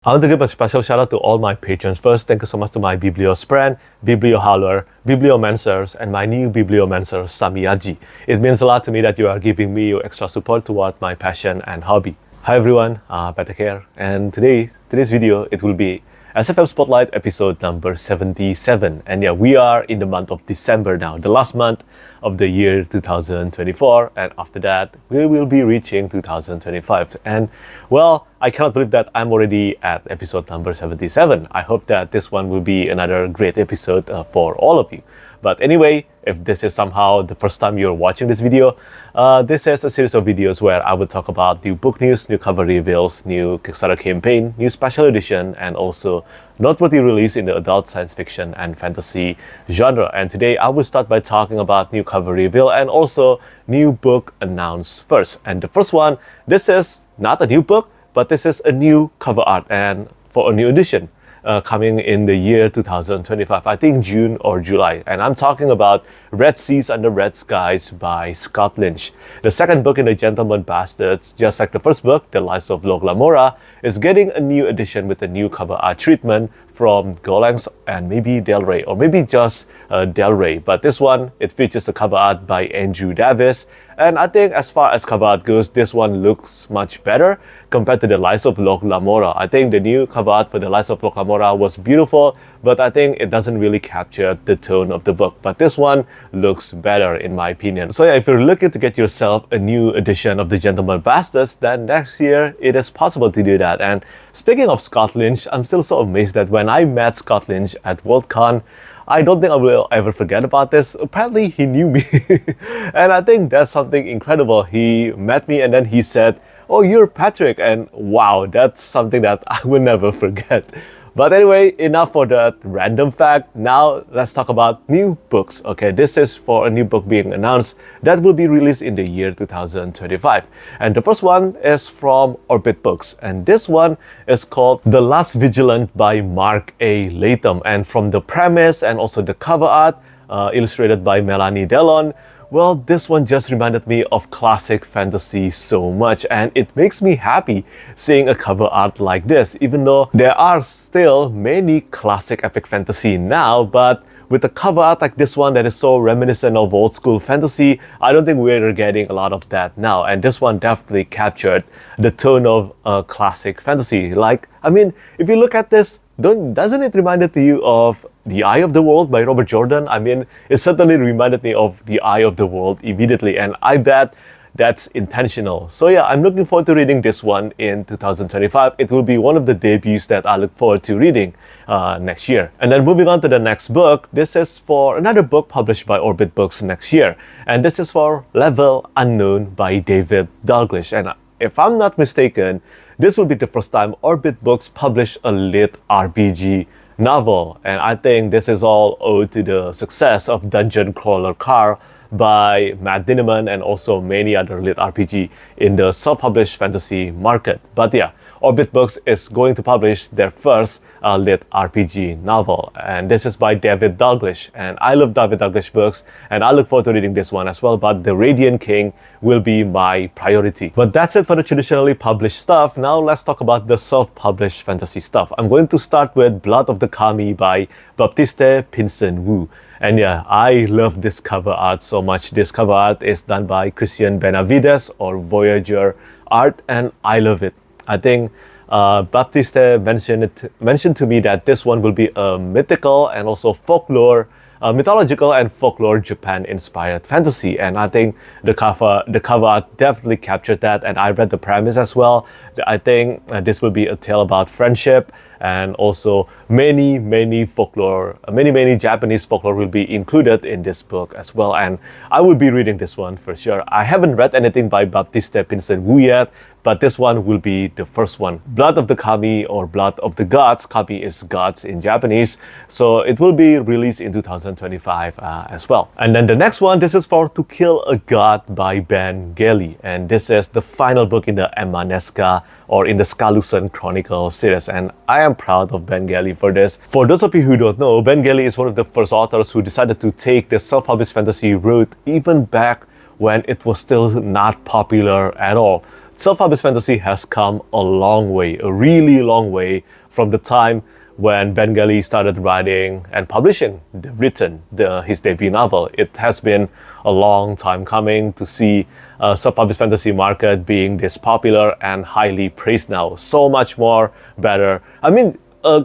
I want to give a special shout out to all my patrons. First, thank you so much to my Bibliospren, Bibliohowler, Bibliomancers, and my new Bibliomancer, Samiyaji. It means a lot to me that you are giving me your extra support toward my passion and hobby. Hi everyone, Patrick here, and today's video, it will be SFF Spotlight episode number 77. And yeah, we are in the month of December now, the last month of the year 2024. And after that, we will be reaching 2025. And well, I cannot believe that I'm already at episode number 77. I hope that this one will be another great episode for all of you. But anyway, if this is somehow the first time you're watching this video, this is a series of videos where I will talk about new book news, new cover reveals, new Kickstarter campaign, new special edition, and also noteworthy release in the adult science fiction and fantasy genre. And today I will start by talking about new cover reveal and also new book announced first. And the first one, this is not a new book, but this is a new cover art and for a new edition. Coming in the year 2025, I think June or July. And I'm talking about Red Seas Under Red Skies by Scott Lynch. The second book in the Gentleman Bastards, just like the first book, The Lies of Log Lamora, is getting a new edition with a new cover art treatment from Golangs and maybe Del Rey, or maybe just Del Rey. But this one, it features a cover art by Andrew Davis. And I think as far as cover art goes, this one looks much better compared to The Lies of Log Lamora. I think the new cover art for The Lies of Log Lamora was beautiful, but I think it doesn't really capture the tone of the book. But this one looks better in my opinion. So yeah, if you're looking to get yourself a new edition of The Gentleman Bastards, then next year it is possible to do that. And speaking of Scott Lynch, I'm still so amazed that when I met Scott Lynch at Worldcon, I don't think I will ever forget about this. Apparently, he knew me. And I think that's something incredible. He met me and then he said, "Oh, you're Patrick." And wow, that's something that I will never forget. But anyway, enough for that random fact. Now, let's talk about new books. Okay, this is for a new book being announced that will be released in the year 2025. And the first one is from Orbit Books. And this one is called The Last Vigilant by Mark A. Latham. And from the premise and also the cover art, illustrated by Melanie Delon, well, this one just reminded me of classic fantasy so much, and it makes me happy seeing a cover art like this, even though there are still many classic epic fantasy now, but with a cover art like this one that is so reminiscent of old school fantasy, I don't think we're getting a lot of that now. And this one definitely captured the tone of classic fantasy. Like, I mean, if you look at this, doesn't it remind you of The Eye of the World by Robert Jordan? I mean, it certainly reminded me of The Eye of the World immediately, and I bet that's intentional. So yeah, I'm looking forward to reading this one in 2025. It will be one of the debuts that I look forward to reading next year. And then moving on to the next book, this is for another book published by Orbit Books next year. And this is for Level Unknown by David Dalglish. And if I'm not mistaken, this will be the first time Orbit Books publish a lit RPG novel. And I think this is all owed to the success of Dungeon Crawler Car by Matt Dinneman and also many other lit RPG in the self-published fantasy market. But yeah, Orbit Books is going to publish their first lit RPG novel, and this is by David Dalglish. And I love David Dalglish books, and I look forward to reading this one as well, but The Radiant King will be my priority. But that's it for the traditionally published stuff. Now let's talk about the self-published fantasy stuff. I'm going to start with Blood of the Kami by Baptiste Pinson Wu. And yeah, I love this cover art so much. This cover art is done by Christian Benavides or Voyager Art, and I love it. I think Baptiste mentioned to me that this one will be a mythical and also folklore, mythological and folklore Japan-inspired fantasy, and I think the cover art definitely captured that. And I read the premise as well. I think this will be a tale about friendship, and also many Japanese folklore will be included in this book as well. And I will be reading this one for sure. I haven't read anything by Baptiste Pinson Wu yet, but this one will be the first one. Blood of the Kami or Blood of the Gods. Kami is gods in Japanese. So it will be released in 2025 as well. And then the next one, this is for To Kill a God by Ben Galley. And this is the final book in the Emaneska or in the Skalusen Chronicle series. And I am proud of Ben Galley for this. For those of you who don't know, Ben Galley is one of the first authors who decided to take the self-published fantasy route even back when it was still not popular at all. self-published fantasy has come a long way, a really long way from the time when Ben Galley started writing and publishing his debut novel. It has been a long time coming to see self-published fantasy market being this popular and highly praised now. So much more better. I mean,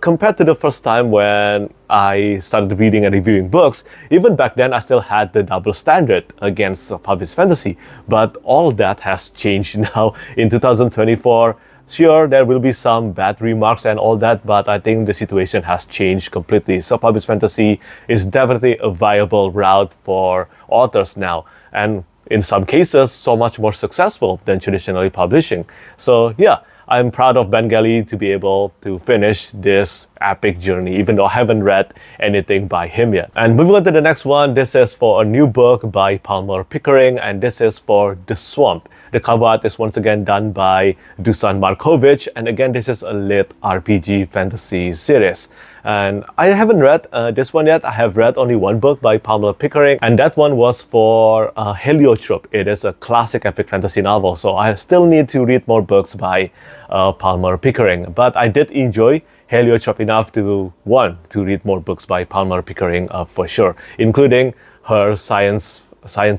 compared to the first time when I started reading and reviewing books, even back then I still had the double standard against self-published fantasy. But all that has changed now in 2024. Sure, there will be some bad remarks and all that, but I think the situation has changed completely. Self-published fantasy is definitely a viable route for authors now, and in some cases, so much more successful than traditionally publishing. So yeah, I'm proud of Ben Galley to be able to finish this epic journey, even though I haven't read anything by him yet. And moving on to the next one, this is for a new book by Pickering, and this is for The Swamp. The cover art is once again done by Dusan Markovic, and again, this is a lit RPG fantasy series. And I haven't read this one yet. I have read only one book by Pickering, and that one was for Heliotrope. It is a classic epic fantasy novel, so I still need to read more books by Pickering. But I did enjoy Heliotrope enough to read more books by Pickering for sure, including her science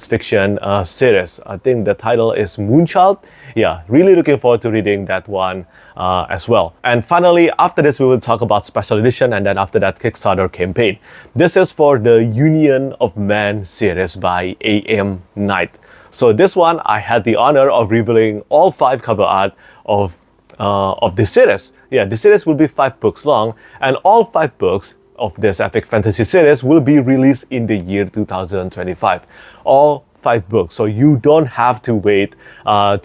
fiction series. I think the title is Moonchild. Yeah, really looking forward to reading that one as well. And finally, after this, we will talk about special edition, and then after that, Kickstarter campaign. This is for the Union of Man series by A.M. Knight. So this one, I had the honor of revealing all 5 cover art of this series. Yeah, the series will be 5 books long, and all 5 books of this epic fantasy series will be released in the year 2025. All 5 books, so you don't have to wait for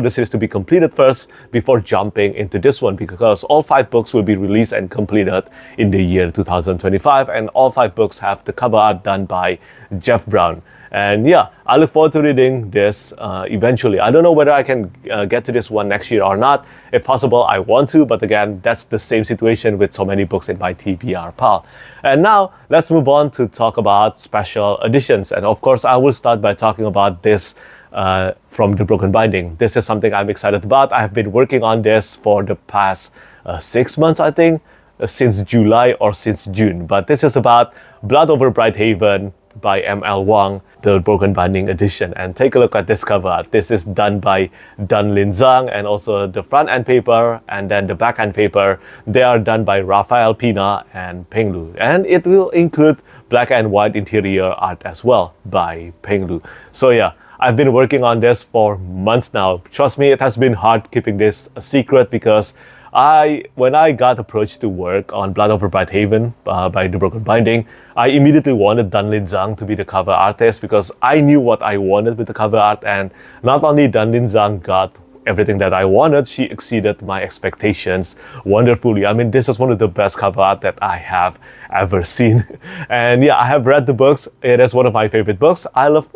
the series to be completed first before jumping into this one, because all 5 books will be released and completed in the year 2025, and all 5 books have the cover art done by Jeff Brown. And yeah, I look forward to reading this eventually. I don't know whether I can get to this one next year or not. If possible, I want to, but again, that's the same situation with so many books in my TBR pile. And now, let's move on to talk about special editions. And of course, I will start by talking about this from the Broken Binding. This is something I'm excited about. I have been working on this for the past 6 months, I think, since July or since June. But this is about Blood Over Brighthaven by M.L. Wang, the Broken Binding edition. And take a look at this cover art. This is done by Danlin Zhang, and also the front end paper and then the back end paper, they are done by Raphael Pinna and Peng Lu. And it will include black and white interior art as well by Peng Lu. So yeah, I've been working on this for months now. Trust me, it has been hard keeping this a secret, because when I got approached to work on Blood Over Brighthaven by The Broken Binding, I immediately wanted Danlin Zhang to be the cover artist, because I knew what I wanted with the cover art, and not only Danlin Zhang got everything that I wanted, she exceeded my expectations wonderfully. I mean, this is one of the best cover art that I have ever seen. And yeah, I have read the books. It is one of my favorite books. I love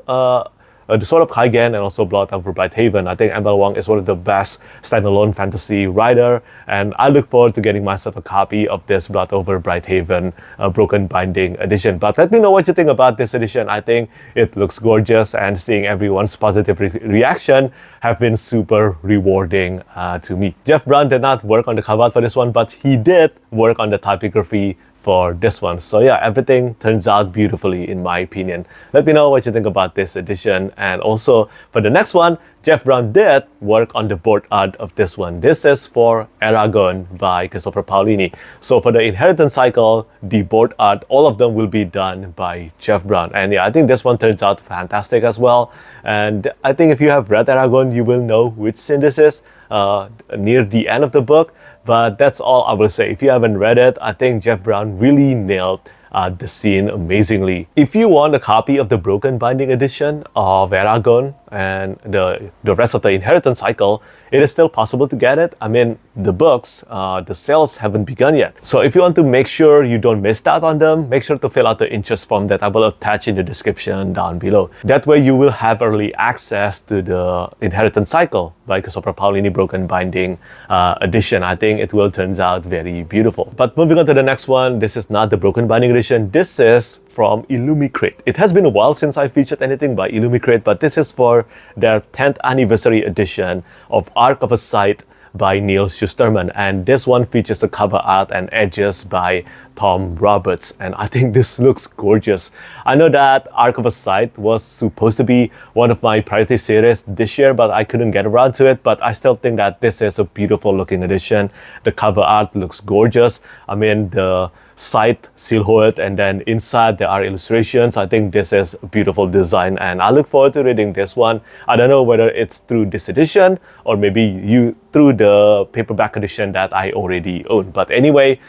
the Sword of Kaigen and also Blood Over Brighthaven. I think M.L. Wang is one of the best standalone fantasy writer, and I look forward to getting myself a copy of this Blood Over Brighthaven Broken Binding edition. But let me know what you think about this edition. I think it looks gorgeous, and seeing everyone's positive reaction have been super rewarding to me. Jeff Brown did not work on the cover art for this one, but he did work on the typography for this one. So yeah, everything turns out beautifully in my opinion. Let me know what you think about this edition. And also for the next one, Jeff Brown did work on the board art of this one. This is for Eragon by Christopher Paolini. So for the Inheritance Cycle, the board art, all of them will be done by Jeff Brown. And yeah, I think this one turns out fantastic as well. And I think if you have read Eragon, you will know which scene this is near the end of the book. But that's all I will say. If you haven't read it, I think Jeff Brown really nailed the scene amazingly. If you want a copy of the Broken Binding edition of Eragon and the rest of the Inheritance Cycle, it is still possible to get it. I mean, the books, the sales haven't begun yet. So if you want to make sure you don't miss out on them, make sure to fill out the interest form that I will attach in the description down below. That way you will have early access to the Inheritance Cycle by Christopher Paolini Broken Binding edition. I think it will turn out very beautiful. But moving on to the next one, this is not the Broken Binding edition. This is from Illumicrate. It has been a while since I featured anything by Illumicrate, but this is for their 10th anniversary edition of Arc of a Scythe by Neal Shusterman, and this one features a cover art and edges by Tom Roberts, and I think this looks gorgeous. I know that Arc of a Scythe was supposed to be one of my priority series this year, but I couldn't get around to it, but I still think that this is a beautiful looking edition. The cover art looks gorgeous. I mean, the Scythe silhouette, and then inside there are illustrations. I think this is a beautiful design, and I look forward to reading this one. I don't know whether it's through this edition or maybe through the paperback edition that I already own. But anyway,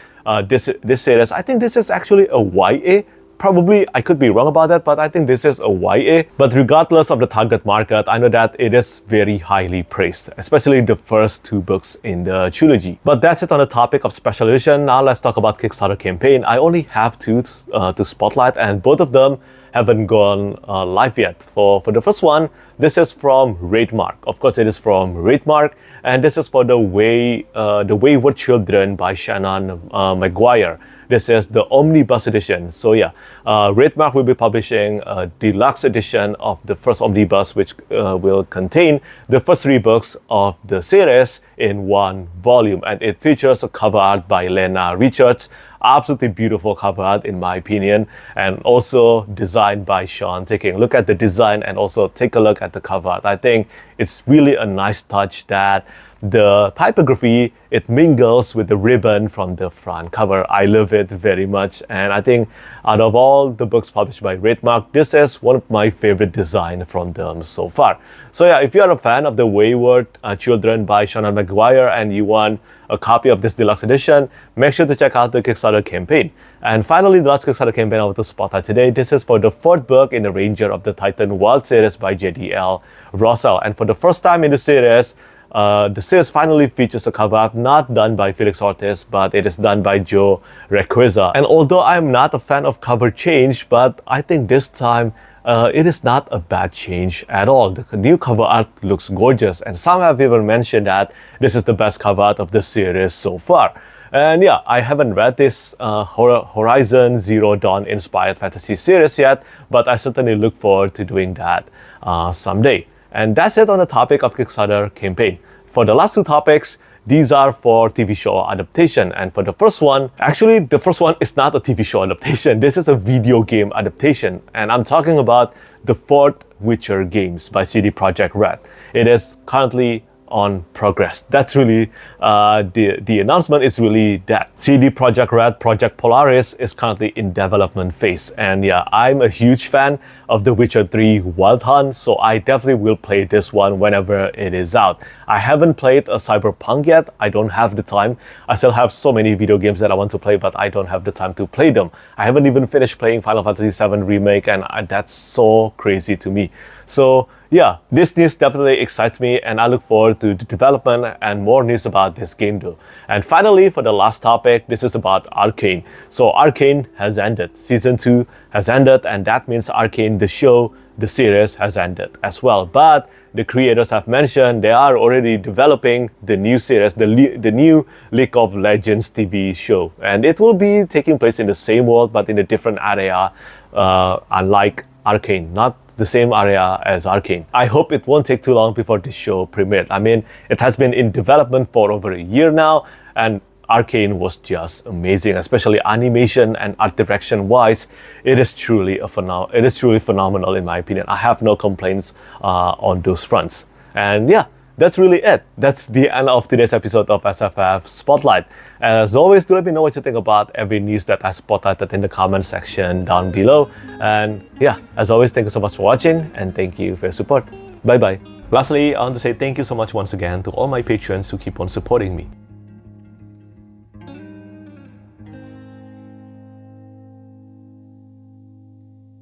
this series, I think this is actually a YA. Probably, I could be wrong about that, but I think this is a YA. But regardless of the target market, I know that it is very highly praised, especially the first 2 books in the trilogy. But that's it on the topic of special edition. Now let's talk about Kickstarter campaign. I only have 2 to spotlight, and both of them haven't gone live yet. For the first one, this is from Wraithmarked. Of course, it is from Wraithmarked, and this is for the Wayward Children by Shannon McGuire. This is the Omnibus edition. So yeah, Wraithmarked will be publishing a deluxe edition of the first Omnibus, which will contain the first 3 books of the series in one volume. And it features a cover art by Lena Richards. Absolutely beautiful cover art in my opinion, and also designed by Shawn T. Look at the design and also take a look at the cover art. I think it's really a nice touch that the typography, it mingles with the ribbon from the front cover. I love it very much, and I think out of all the books published by Wraithmarked, this is one of my favorite design from them so far. So yeah, if you're a fan of the Wayward Children by Shannon McGuire and you want a copy of this deluxe edition, make sure to check out the Kickstarter campaign. And finally, the last Kickstarter campaign I want to spotlight today. This is for the 4th book in the Ranger of the Titan Wild series by J.D.L. Russell. And for the first time in the series finally features a cover art not done by Felix Ortiz, but it is done by Joe Requeza. And although I'm not a fan of cover change, but I think this time it is not a bad change at all. The new cover art looks gorgeous, and some have even mentioned that this is the best cover art of the series so far. And yeah, I haven't read this Horizon Zero Dawn inspired fantasy series yet, but I certainly look forward to doing that someday. And that's it on the topic of Kickstarter campaign. For the last 2 topics, these are for TV show adaptation. And for the first one, actually the first one is not a TV show adaptation. This is a video game adaptation. And I'm talking about the 4th Witcher games by CD Projekt Red. It is currently on progress. That's really, the announcement is really that. CD Projekt Red Project Polaris is currently in development phase. And yeah, I'm a huge fan of The Witcher 3 Wild Hunt, so I definitely will play this one whenever it is out. I haven't played a Cyberpunk yet. I don't have the time. I still have so many video games that I want to play, but I don't have the time to play them. I haven't even finished playing Final Fantasy VII Remake, and that's so crazy to me. So yeah, this news definitely excites me, and I look forward to the development and more news about this game though. And finally, for the last topic, this is about Arcane. So Arcane has ended. Season 2 has ended, and that means Arcane, the show, the series, has ended as well. But the creators have mentioned they are already developing the new series, the new League of Legends TV show. And it will be taking place in the same world, but in a different area, unlike Arcane, not the same area as Arcane. I hope it won't take too long before this show premiered. I mean, it has been in development for over a year now, and Arcane was just amazing, especially animation and art direction wise. It is truly phenomenal in my opinion. I have no complaints on those fronts. And yeah, that's really it. That's the end of today's episode of SFF Spotlight. As always, do let me know what you think about every news that I spotlighted in the comment section down below. And yeah, as always, thank you so much for watching, and thank you for your support. Bye bye. Lastly, I want to say thank you so much once again to all my patrons who keep on supporting me.